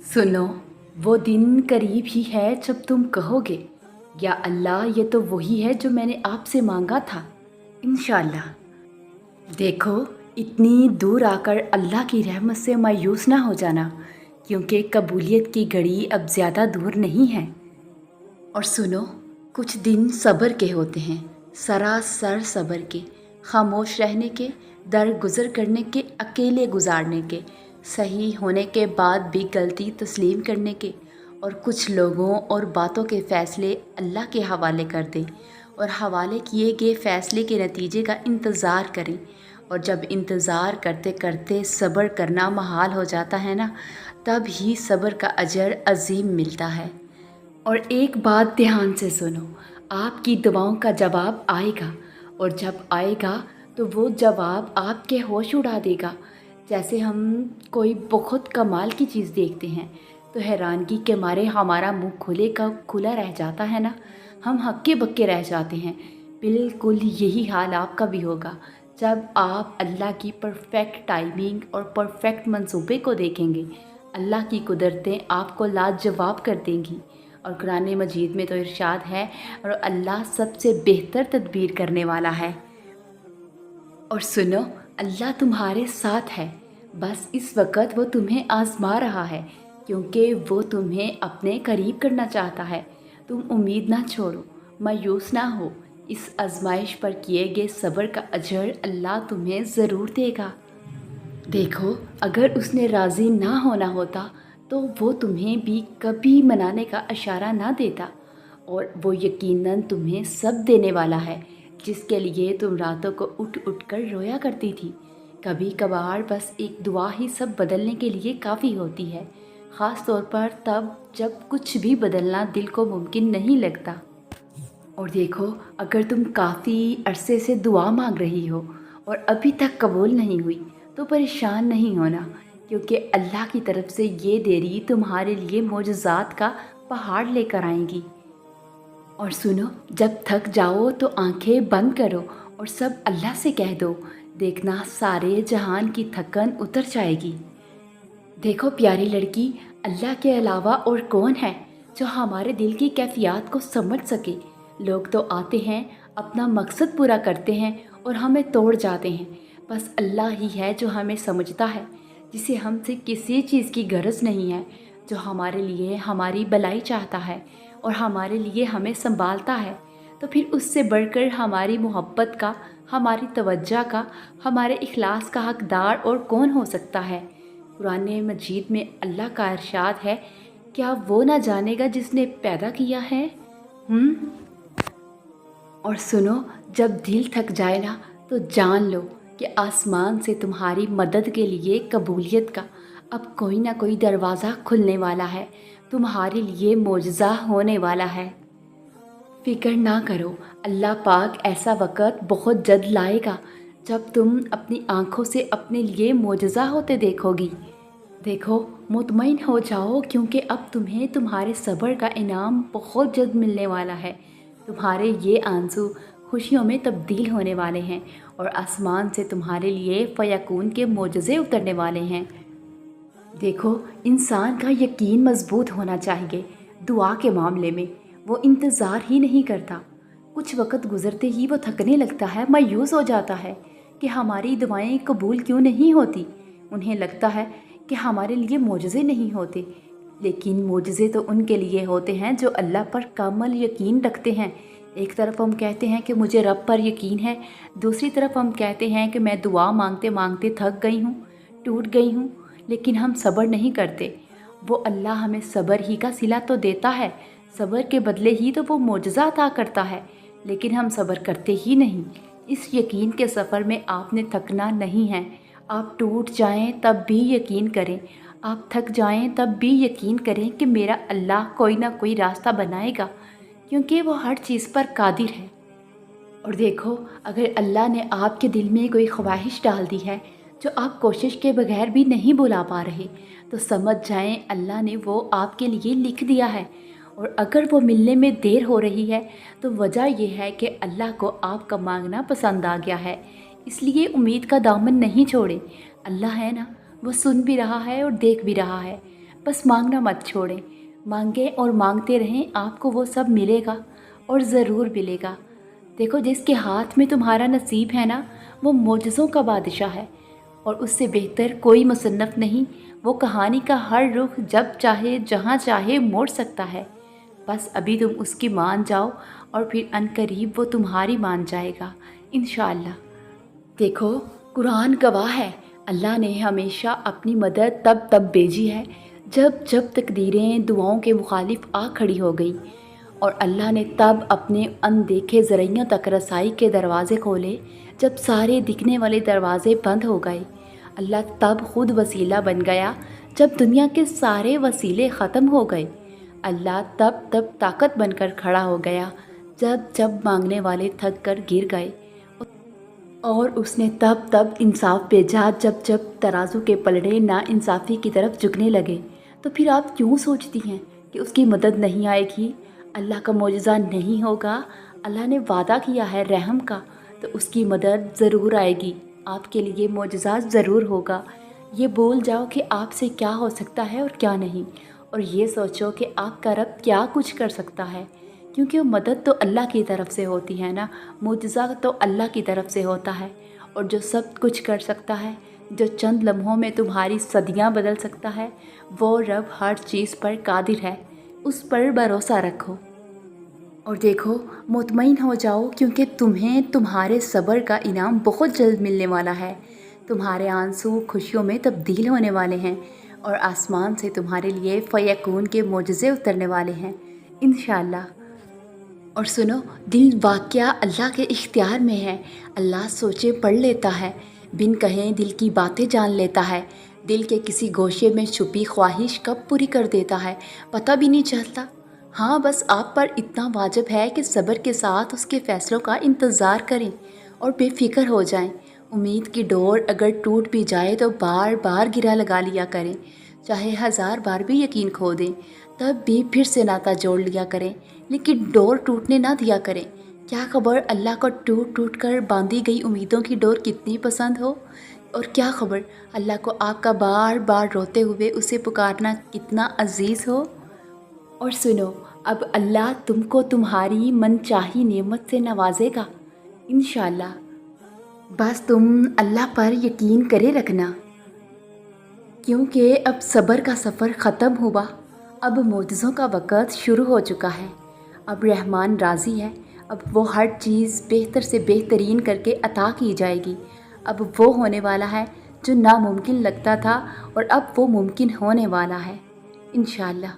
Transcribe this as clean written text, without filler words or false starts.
सुनो, वो दिन करीब ही है जब तुम कहोगे, या अल्लाह ये तो वही है जो मैंने आपसे मांगा था। इंशाअल्लाह। देखो, इतनी दूर आकर अल्लाह की रहमत से मायूस ना हो जाना, क्योंकि कबूलियत की घड़ी अब ज़्यादा दूर नहीं है। और सुनो, कुछ दिन सब्र के होते हैं, सरासर सब्र के, खामोश रहने के, दरगुजर करने के, अकेले गुजारने के, सही होने के बाद भी गलती तस्लीम करने के, और कुछ लोगों और बातों के फ़ैसले अल्लाह के हवाले कर दें और हवाले किए गए फ़ैसले के नतीजे का इंतज़ार करें। और जब इंतज़ार करते करते सब्र करना महाल हो जाता है ना, तब ही सब्र का अजर अजीम मिलता है। और एक बात ध्यान से सुनो, आपकी दुआओं का जवाब आएगा, और जब आएगा तो वो जवाब आपके होश उड़ा देगा। जैसे हम कोई बहुत कमाल की चीज़ देखते हैं तो हैरानगी के मारे हमारा मुंह खुले का खुला रह जाता है ना, हम हक्के बक्के रह जाते हैं। बिल्कुल यही हाल आपका भी होगा जब आप अल्लाह की परफेक्ट टाइमिंग और परफेक्ट मंसूबे को देखेंगे। अल्लाह की कुदरतें आपको लाजवाब कर देंगी। और कुरान मजीद में तो इरशाद है, और अल्लाह सबसे बेहतर तदबीर करने वाला है। और सुनो, अल्लाह तुम्हारे साथ है, बस इस वक्त वो तुम्हें आजमा रहा है, क्योंकि वो तुम्हें अपने करीब करना चाहता है। तुम उम्मीद ना छोड़ो, मायूस ना हो, इस आजमाइश पर किए गए सब्र का अजर अल्लाह तुम्हें ज़रूर देगा। देखो, अगर उसने राज़ी ना होना होता तो वो तुम्हें भी कभी मनाने का इशारा ना देता, और वो यकीनन तुम्हें सब देने वाला है जिसके लिए तुम रातों को उठ उठ कर रोया करती थी। कभी कभार बस एक दुआ ही सब बदलने के लिए काफ़ी होती है, ख़ास तौर पर तब जब कुछ भी बदलना दिल को मुमकिन नहीं लगता। और देखो, अगर तुम काफ़ी अरसे से दुआ मांग रही हो और अभी तक कबूल नहीं हुई तो परेशान नहीं होना, क्योंकि अल्लाह की तरफ से ये देरी तुम्हारे लिए मोजज़ात का पहाड़ लेकर आएंगी। और सुनो, जब थक जाओ तो आंखें बंद करो और सब अल्लाह से कह दो, देखना सारे जहान की थकन उतर जाएगी। देखो प्यारी लड़की, अल्लाह के अलावा और कौन है जो हमारे दिल की कैफियत को समझ सके। लोग तो आते हैं, अपना मकसद पूरा करते हैं और हमें तोड़ जाते हैं। बस अल्लाह ही है जो हमें समझता है, जिसे हमसे किसी चीज़ की गरज नहीं है, जो हमारे लिए हमारी भलाई चाहता है और हमारे लिए हमें संभालता है। तो फिर उससे बढ़कर हमारी मोहब्बत का, हमारी तवज्जो का, हमारे इखलास का हकदार और कौन हो सकता है। कुरान मजीद में अल्लाह का इरशाद है, क्या वो ना जानेगा जिसने पैदा किया है। और सुनो, जब दिल थक जाए ना तो जान लो कि आसमान से तुम्हारी मदद के लिए कबूलियत का अब कोई ना कोई दरवाज़ा खुलने वाला है, तुम्हारे लिए मोजज़ा होने वाला है। फ़िक्र ना करो, अल्लाह पाक ऐसा वक़्त बहुत जल्द लाएगा जब तुम अपनी आँखों से अपने लिए मोजज़ा होते देखोगी। देखो, मुतमईन हो जाओ, क्योंकि अब तुम्हें तुम्हारे सब्र का इनाम बहुत जल्द मिलने वाला है। तुम्हारे ये आंसू खुशियों में तब्दील होने वाले हैं और आसमान से तुम्हारे लिए फ़यकून के मोजज़े उतरने वाले हैं। देखो, इंसान का यकीन मजबूत होना चाहिए दुआ के मामले में। वो इंतज़ार ही नहीं करता, कुछ वक्त गुज़रते ही वो थकने लगता है, मायूस हो जाता है कि हमारी दुआएं कबूल क्यों नहीं होती। उन्हें लगता है कि हमारे लिए मोजज़े नहीं होते, लेकिन मोजज़े तो उनके लिए होते हैं जो अल्लाह पर कामल यकीन रखते हैं। एक तरफ हम कहते हैं कि मुझे रब पर यकीन है, दूसरी तरफ हम कहते हैं कि मैं दुआ मांगते मांगते थक गई हूँ, टूट गई हूँ, लेकिन हम सब्र नहीं करते। वो अल्लाह हमें सब्र ही का सिला तो देता है, सब्र के बदले ही तो वो मोजज़ा अता करता है, लेकिन हम सब्र करते ही नहीं। इस यकीन के सफ़र में आपने थकना नहीं है। आप टूट जाएं तब भी यकीन करें, आप थक जाएं तब भी यकीन करें कि मेरा अल्लाह कोई ना कोई रास्ता बनाएगा, क्योंकि वो हर चीज़ पर कादिर है। और देखो, अगर अल्लाह ने आपके दिल में कोई ख्वाहिश डाल दी है जो आप कोशिश के बगैर भी नहीं बुला पा रहे, तो समझ जाएं अल्लाह ने वो आपके लिए लिख दिया है। और अगर वो मिलने में देर हो रही है तो वजह यह है कि अल्लाह को आपका मांगना पसंद आ गया है, اس لیے امید کا دامن نہیں چھوڑیں۔ اللہ ہے نا، وہ سن بھی رہا ہے اور دیکھ بھی رہا ہے۔ بس مانگنا مت چھوڑیں، مانگیں اور مانگتے رہیں، آپ کو وہ سب ملے گا اور ضرور ملے گا۔ دیکھو، جس کے ہاتھ میں تمہارا نصیب ہے نا، وہ معجزوں کا بادشاہ ہے، اور اس سے بہتر کوئی مصنف نہیں۔ وہ کہانی کا ہر رخ جب چاہے جہاں چاہے موڑ سکتا ہے۔ بس ابھی تم اس کی مان جاؤ، اور پھر عنقریب وہ تمہاری مان جائے گا انشاءاللہ۔ دیکھو، قرآن گواہ ہے، اللہ نے ہمیشہ اپنی مدد تب بھیجی ہے جب تقدیریں دعاؤں کے مخالف آ کھڑی ہو گئیں، اور اللہ نے تب اپنے اندیکھے ذرائعوں تک رسائی کے دروازے کھولے جب سارے دکھنے والے دروازے بند ہو گئے۔ اللہ تب خود وسیلہ بن گیا جب دنیا کے سارے وسیلے ختم ہو گئے۔ اللہ تب طاقت بن کر کھڑا ہو گیا جب مانگنے والے تھک کر گر گئے، اور اس نے تب انصاف بھیجا جب ترازو کے پلڑے نا انصافی کی طرف جھکنے لگے۔ تو پھر آپ کیوں سوچتی ہیں کہ اس کی مدد نہیں آئے گی؟ اللہ کا معجزہ نہیں ہوگا؟ اللہ نے وعدہ کیا ہے رحم کا، تو اس کی مدد ضرور آئے گی، آپ کے لیے معجزہ ضرور ہوگا۔ یہ بھول جاؤ کہ آپ سے کیا ہو سکتا ہے اور کیا نہیں، اور یہ سوچو کہ آپ کا رب کیا کچھ کر سکتا ہے، کیونکہ وہ مدد تو اللہ کی طرف سے ہوتی ہے نا، معجزہ تو اللہ کی طرف سے ہوتا ہے، اور جو سب کچھ کر سکتا ہے، جو چند لمحوں میں تمہاری صدیاں بدل سکتا ہے، وہ رب ہر چیز پر قادر ہے، اس پر بھروسہ رکھو۔ اور دیکھو، مطمئن ہو جاؤ، کیونکہ تمہیں تمہارے صبر کا انعام بہت جلد ملنے والا ہے۔ تمہارے آنسو خوشیوں میں تبدیل ہونے والے ہیں، اور آسمان سے تمہارے لیے فیکون کے معجزے اترنے والے ہیں انشاءاللہ۔ اور سنو، دل واقعہ اللہ کے اختیار میں ہے۔ اللہ سوچے پڑھ لیتا ہے، بن کہیں دل کی باتیں جان لیتا ہے۔ دل کے کسی گوشے میں چھپی خواہش کب پوری کر دیتا ہے، پتہ بھی نہیں چلتا۔ ہاں، بس آپ پر اتنا واجب ہے کہ صبر کے ساتھ اس کے فیصلوں کا انتظار کریں اور بے فکر ہو جائیں۔ امید کی ڈور اگر ٹوٹ بھی جائے تو بار بار گرہ لگا لیا کریں، چاہے 1000 بار بھی یقین کھو دیں، تب بھی پھر سے ناتا جوڑ لیا کریں، لیکن ڈور ٹوٹنے نہ دیا کریں۔ کیا خبر اللہ کو ٹوٹ کر باندھی گئی امیدوں کی ڈور کتنی پسند ہو، اور کیا خبر اللہ کو آپ کا بار بار روتے ہوئے اسے پکارنا کتنا عزیز ہو۔ اور سنو، اب اللہ تم کو تمہاری من چاہی نعمت سے نوازے گا انشاءاللہ۔ بس تم اللہ پر یقین کرے رکھنا، کیونکہ اب صبر کا سفر ختم ہوا، اب معجزوں کا وقت شروع ہو چکا ہے۔ اب رحمان راضی ہے، اب وہ ہر چیز بہتر سے بہترین کر کے عطا کی جائے گی۔ اب وہ ہونے والا ہے جو ناممکن لگتا تھا، اور اب وہ ممکن ہونے والا ہے انشاءاللہ۔